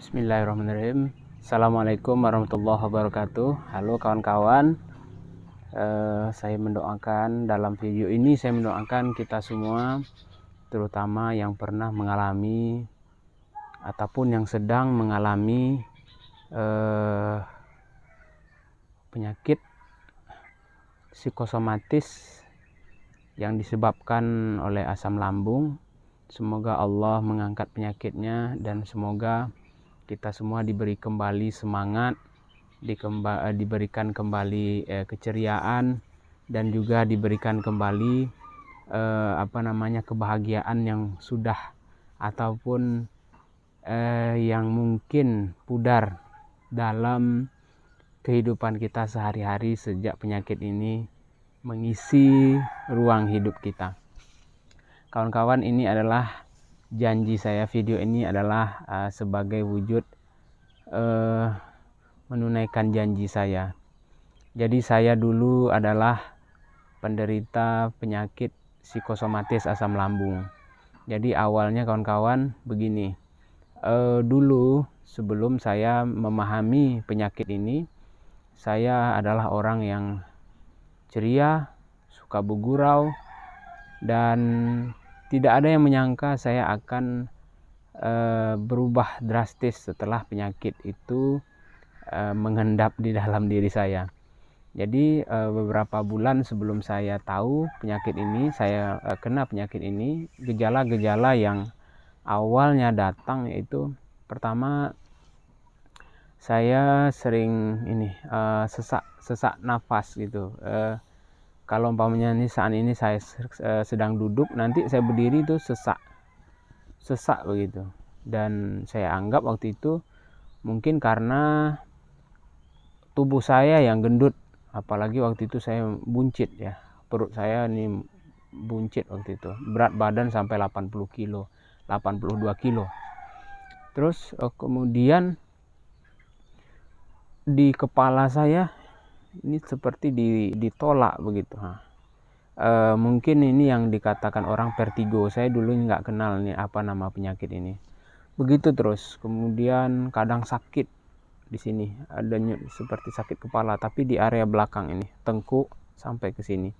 Bismillahirrahmanirrahim. Assalamualaikum warahmatullahi wabarakatuh. Halo kawan-kawan. Saya mendoakan dalam video ini, saya mendoakan kita semua, terutama yang pernah mengalami ataupun yang sedang mengalami penyakit psikosomatis yang disebabkan oleh asam lambung. Semoga Allah mengangkat penyakitnya dan semoga kita semua diberi kembali semangat, diberikan kembali keceriaan, dan juga diberikan kembali kebahagiaan yang sudah ataupun yang mungkin pudar dalam kehidupan kita sehari-hari sejak penyakit ini mengisi ruang hidup kita. Kawan-kawan, ini adalah janji saya. Video ini adalah sebagai wujud menunaikan janji saya. Jadi saya dulu adalah penderita penyakit psikosomatis asam lambung. Jadi awalnya kawan-kawan begini, dulu sebelum saya memahami penyakit ini, saya adalah orang yang ceria, suka bergurau, dan tidak ada yang menyangka saya akan berubah drastis setelah penyakit itu mengendap di dalam diri saya. Jadi beberapa bulan sebelum saya tahu penyakit ini, saya kena penyakit ini, gejala-gejala yang awalnya datang yaitu pertama, saya sering sesak nafas gitu. Kalau umpamanya saat ini saya sedang duduk, nanti saya berdiri itu sesak begitu. Dan saya anggap waktu itu mungkin karena tubuh saya yang gendut, apalagi waktu itu saya buncit ya, perut saya ini buncit waktu itu, berat badan sampai 80 kilo, 82 kilo. Terus kemudian di kepala saya ini seperti ditolak begitu. Mungkin ini yang dikatakan orang vertigo. Saya dulu nggak kenal nih apa nama penyakit ini. Begitu terus. Kemudian kadang sakit di sini, ada seperti sakit kepala, tapi di area belakang ini, tengkuk sampai ke sini.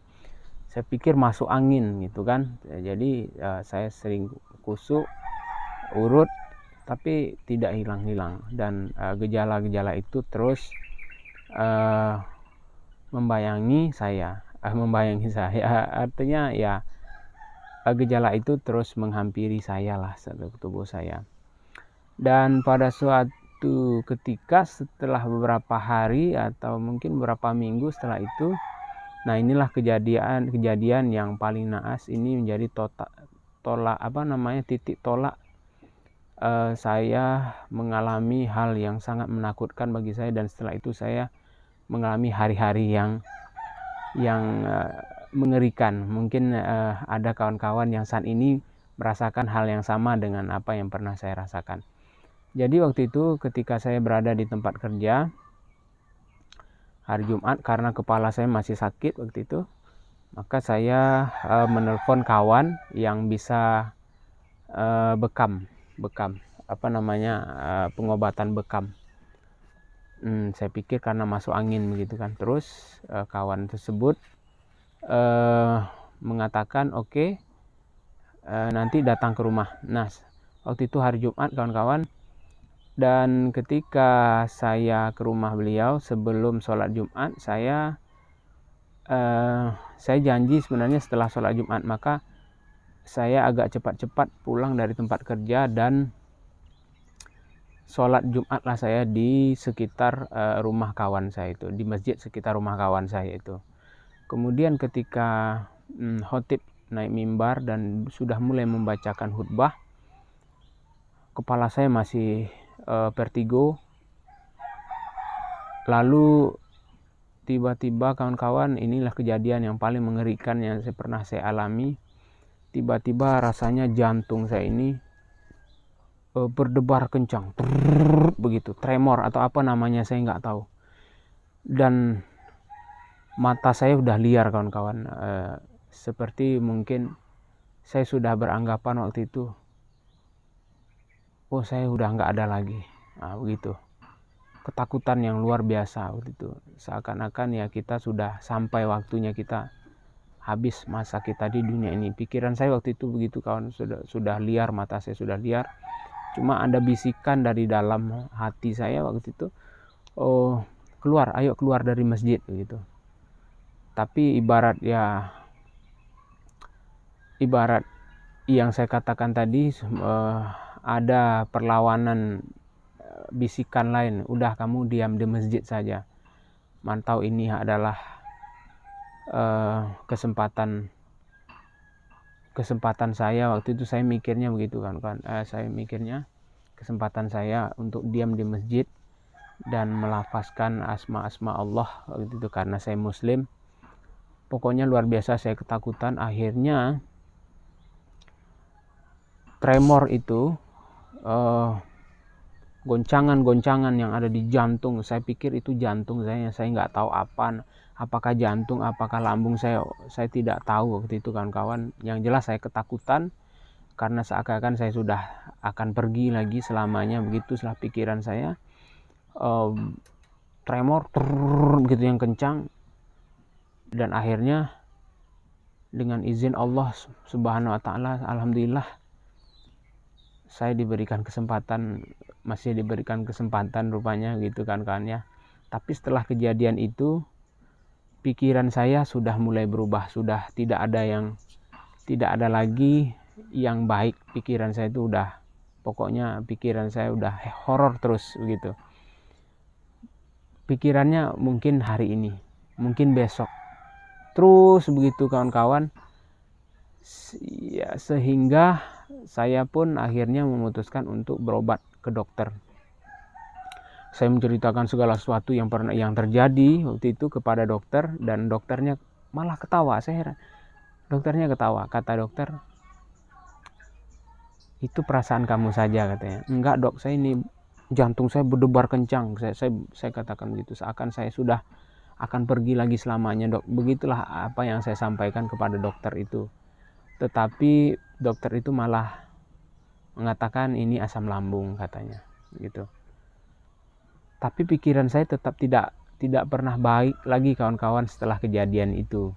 Saya pikir masuk angin gitu kan. Jadi saya sering kusuk, urut, tapi tidak hilang-hilang. Dan gejala-gejala itu terus membayangi saya, artinya ya gejala itu terus menghampiri saya lah, tubuh saya. Dan pada suatu ketika setelah beberapa hari atau mungkin beberapa minggu setelah itu, nah inilah kejadian yang paling naas. Ini menjadi titik tolak saya mengalami hal yang sangat menakutkan bagi saya. Dan setelah itu saya mengalami hari-hari yang mengerikan. Mungkin ada kawan-kawan yang saat ini merasakan hal yang sama dengan apa yang pernah saya rasakan. Jadi waktu itu ketika saya berada di tempat kerja hari Jumat, karena kepala saya masih sakit waktu itu, maka saya menelpon kawan yang bisa pengobatan bekam. Saya pikir karena masuk angin begitu kan. Terus kawan tersebut mengatakan oke, nanti datang ke rumah. Nah waktu itu hari Jumat kawan-kawan, dan ketika saya ke rumah beliau sebelum sholat Jumat, saya janji sebenarnya setelah sholat Jumat, maka saya agak cepat-cepat pulang dari tempat kerja dan sholat Jumat lah saya di sekitar rumah kawan saya itu, di masjid sekitar rumah kawan saya itu. Kemudian ketika khotib naik mimbar dan sudah mulai membacakan khutbah, kepala saya masih vertigo. Lalu tiba-tiba kawan-kawan, inilah kejadian yang paling mengerikan yang pernah saya alami. Tiba-tiba rasanya jantung saya ini berdebar kencang, begitu, tremor atau apa namanya saya nggak tahu. Dan mata saya udah liar kawan-kawan, seperti mungkin saya sudah beranggapan waktu itu, oh saya udah nggak ada lagi. Nah, begitu. Ketakutan yang luar biasa waktu itu. Seakan-akan ya kita sudah sampai waktunya kita habis masa kita di dunia ini. Pikiran saya waktu itu begitu kawan, sudah liar, mata saya sudah liar. Cuma ada bisikan dari dalam hati saya waktu itu, oh keluar, ayo keluar dari masjid begitu. Tapi ibarat yang saya katakan tadi, ada perlawanan, bisikan lain, udah kamu diam di masjid saja, mantau ini adalah kesempatan saya. Waktu itu saya mikirnya begitu kan, saya mikirnya kesempatan saya untuk diam di masjid dan melafazkan asma-asma Allah waktu itu, karena saya muslim. Pokoknya luar biasa saya ketakutan. Akhirnya tremor itu, goncangan-goncangan yang ada di jantung, saya pikir itu jantung saya nggak tahu apakah jantung, apakah lambung, saya tidak tahu waktu itu kan kawan. Yang jelas saya ketakutan karena seakan-akan saya sudah akan pergi lagi selamanya, begitulah pikiran saya. Tremor begitu yang kencang, dan akhirnya dengan izin Allah Subhanahu wa taala, alhamdulillah saya masih diberikan kesempatan rupanya gitu kan ya. Tapi setelah kejadian itu pikiran saya sudah mulai berubah, sudah tidak ada lagi yang baik. Pikiran saya itu pokoknya pikiran saya udah horor terus begitu. Pikirannya mungkin hari ini, mungkin besok, terus begitu kawan-kawan. Ya, sehingga saya pun akhirnya memutuskan untuk berobat ke dokter. Saya menceritakan segala sesuatu yang terjadi waktu itu kepada dokter, dan dokternya malah ketawa. Saya heran. Dokternya ketawa. Kata dokter, itu perasaan kamu saja katanya. Enggak dok, saya ini jantung saya berdebar kencang. Saya katakan begitu. Seakan saya sudah akan pergi lagi selamanya dok. Begitulah apa yang saya sampaikan kepada dokter itu. Tetapi dokter itu malah mengatakan ini asam lambung katanya gitu. Tapi pikiran saya tetap tidak pernah baik lagi kawan-kawan setelah kejadian itu.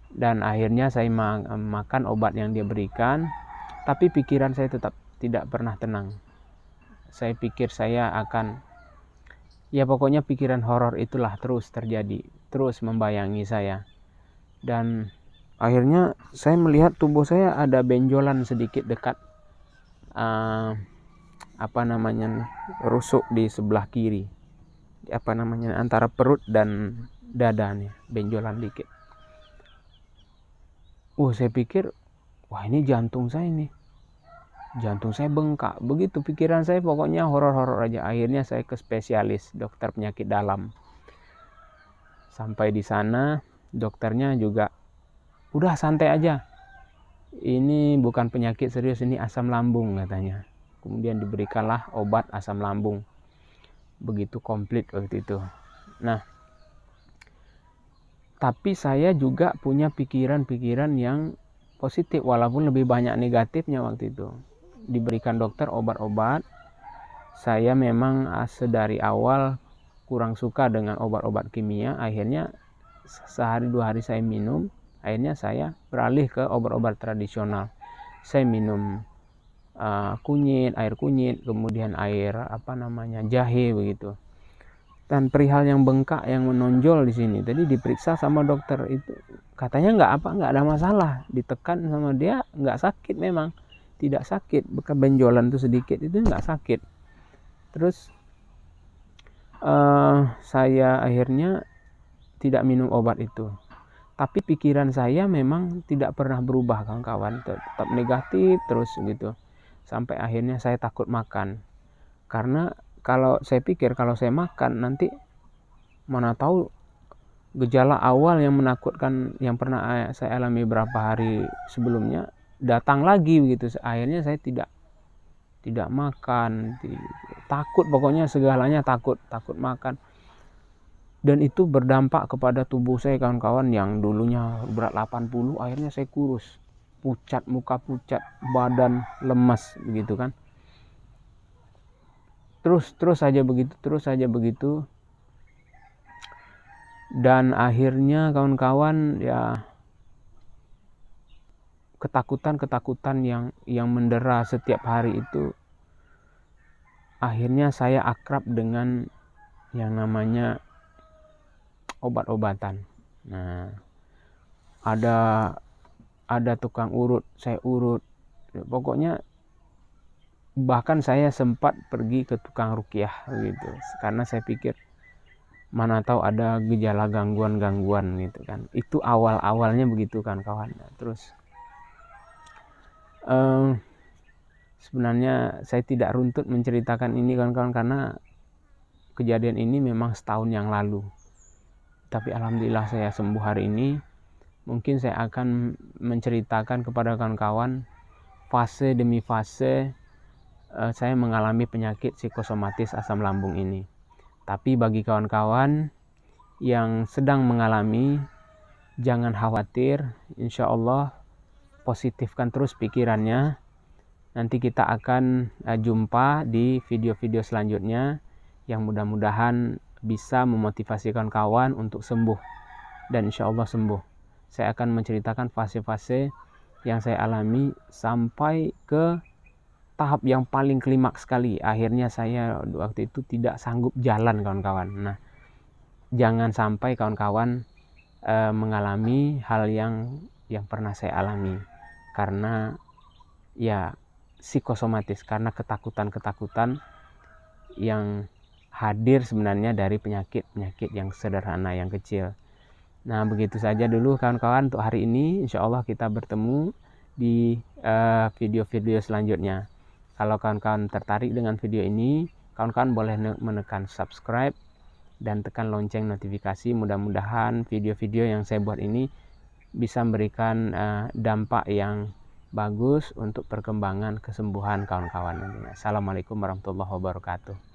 Dan akhirnya saya makan obat yang dia berikan, tapi pikiran saya tetap tidak pernah tenang. Saya pikir saya akan, ya pokoknya pikiran horor itulah terus terjadi, terus membayangi saya. Dan akhirnya saya melihat tubuh saya ada benjolan sedikit dekat rusuk di sebelah kiri, antara perut dan dada nih, benjolan dikit. Saya pikir, wah ini jantung saya bengkak. Begitu pikiran saya, pokoknya horor-horor aja. Akhirnya saya ke spesialis, dokter penyakit dalam. Sampai di sana dokternya juga, udah santai aja, ini bukan penyakit serius, ini asam lambung katanya. Kemudian diberikanlah obat asam lambung. Begitu komplit waktu itu. Nah, tapi saya juga punya pikiran-pikiran yang positif, walaupun lebih banyak negatifnya waktu itu. Diberikan dokter obat-obat. Saya memang sedari awal kurang suka dengan obat-obat kimia. Akhirnya sehari 2 hari saya minum. Akhirnya saya beralih ke obat-obat tradisional. Saya minum air kunyit, kemudian air jahe begitu. Dan perihal yang bengkak yang menonjol di sini, tadi diperiksa sama dokter itu, katanya nggak ada masalah. Ditekan sama dia, nggak sakit, memang tidak sakit. Bekas benjolan itu sedikit, itu nggak sakit. Terus saya akhirnya tidak minum obat itu. Tapi pikiran saya memang tidak pernah berubah kawan-kawan, tetap negatif terus gitu. Sampai akhirnya saya takut makan. Karena kalau saya pikir kalau saya makan nanti, mana tahu gejala awal yang menakutkan yang pernah saya alami beberapa hari sebelumnya datang lagi begitu. Akhirnya saya tidak makan, takut, pokoknya segalanya takut makan. Dan itu berdampak kepada tubuh saya kawan-kawan, yang dulunya berat 80, akhirnya saya kurus, pucat, muka pucat, badan lemas begitu kan. terus saja begitu, dan akhirnya kawan-kawan ya ketakutan yang mendera setiap hari itu, akhirnya saya akrab dengan yang namanya obat-obatan. Nah, ada tukang urut, saya urut, pokoknya bahkan saya sempat pergi ke tukang ruqyah gitu, karena saya pikir mana tahu ada gejala gangguan gitu kan. Itu awalnya begitu kan kawan. Terus sebenarnya saya tidak runtut menceritakan ini kawan-kawan, karena kejadian ini memang setahun yang lalu, tapi alhamdulillah saya sembuh hari ini. Mungkin saya akan menceritakan kepada kawan-kawan fase demi fase saya mengalami penyakit psikosomatis asam lambung ini. Tapi bagi kawan-kawan yang sedang mengalami, jangan khawatir, insya Allah positifkan terus pikirannya. Nanti kita akan jumpa di video-video selanjutnya yang mudah-mudahan bisa memotivasi kawan-kawan untuk sembuh, dan insya Allah sembuh. Saya akan menceritakan fase-fase yang saya alami sampai ke tahap yang paling klimaks sekali. Akhirnya saya waktu itu tidak sanggup jalan kawan-kawan. Nah, jangan sampai kawan-kawan mengalami hal yang pernah saya alami, karena ya psikosomatis, karena ketakutan yang hadir sebenarnya dari penyakit yang sederhana, yang kecil. Nah, begitu saja dulu kawan-kawan untuk hari ini. Insya Allah kita bertemu di video-video selanjutnya. Kalau kawan-kawan tertarik dengan video ini, kawan-kawan boleh menekan subscribe dan tekan lonceng notifikasi. Mudah-mudahan video-video yang saya buat ini bisa memberikan dampak yang bagus untuk perkembangan kesembuhan kawan-kawan. Assalamualaikum warahmatullahi wabarakatuh.